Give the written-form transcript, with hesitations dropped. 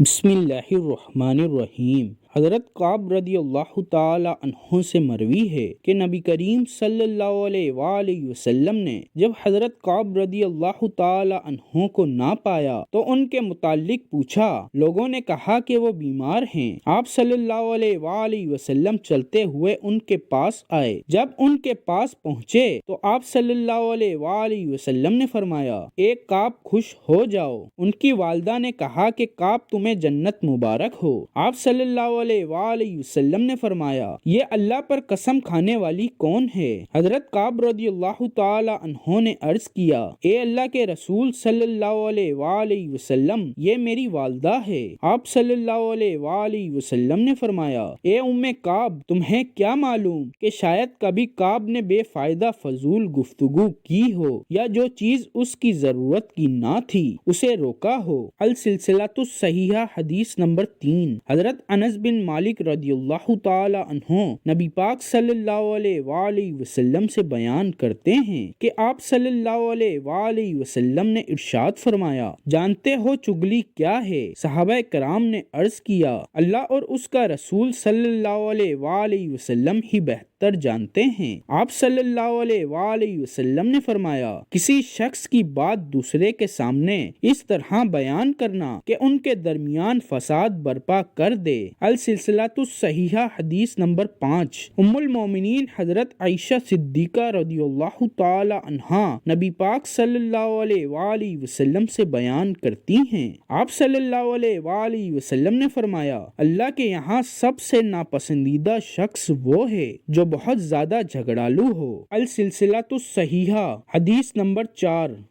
بسم اللہ الرحمن الرحیم۔ حضرت کعب رضی اللہ تعالی عنہ سے مروی ہے کہ نبی کریم صلی اللہ علیہ وآلہ وسلم نے جب حضرت کعب رضی اللہ تعالی عنہ کو نہ پایا تو ان کے متعلق پوچھا۔ لوگوں نے کہا کہ وہ بیمار ہیں۔ آپ صلی اللہ علیہ وآلہ وسلم چلتے ہوئے ان کے پاس آئے۔ جب ان کے پاس پہنچے تو آپ صلی اللہ علیہ وآلہ وسلم نے فرمایا، ایک کعب خوش ہو جاؤ۔ ان کی والدہ نے کہا کہ کعب تمہیں جنت مبارک ہو۔ آپ صلی اللہ علیہ وآلہ وسلم نے فرمایا، یہ اللہ پر قسم کھانے والی کون ہے؟ حضرت کعب رضی اللہ تعالی عنہ نے عرض کیا، اے اللہ کے رسول صلی اللہ علیہ وآلہ وسلم، یہ میری والدہ ہے۔ آپ صلی اللہ علیہ وآلہ وسلم نے فرمایا، اے ام کعب، تمہیں کیا معلوم کہ شاید کبھی کعب نے بے فائدہ فضول گفتگو کی ہو یا جو چیز اس کی ضرورت کی نہ تھی اسے روکا ہو۔ السلسلۃ الصحیحہ حدیث نمبر 3۔ حضرت انس بن مالک رضی اللہ تعالی عنہ نبی پاک صلی اللہ علیہ وآلہ وسلم سے بیان کرتے ہیں کہ آپ صلی اللہ علیہ وآلہ وسلم نے ارشاد فرمایا، جانتے ہو چگلی کیا ہے؟ صحابہ کرام نے عرض کیا، اللہ اور اس کا رسول صلی اللہ علیہ وآلہ وسلم ہی بہتر جانتے ہیں۔ آپ صلی اللہ علیہ وآلہ وسلم نے فرمایا، کسی شخص کی بات دوسرے کے سامنے اس طرح بیان کرنا کہ ان کے درمیان فساد برپا کر دے۔ السلسلۃ الصحیحہ حدیث نمبر 5۔ ام المومنین حضرت عائشہ صدیقہ رضی اللہ تعالی عنہا نبی پاک صلی اللہ علیہ وآلہ وسلم سے بیان کرتی ہیں، آپ صلی اللہ علیہ وآلہ وسلم نے فرمایا، اللہ کے یہاں سب سے ناپسندیدہ شخص وہ ہے جو بہت زیادہ جھگڑالو ہو۔ السلسلۃ الصحیحہ حدیث نمبر 4۔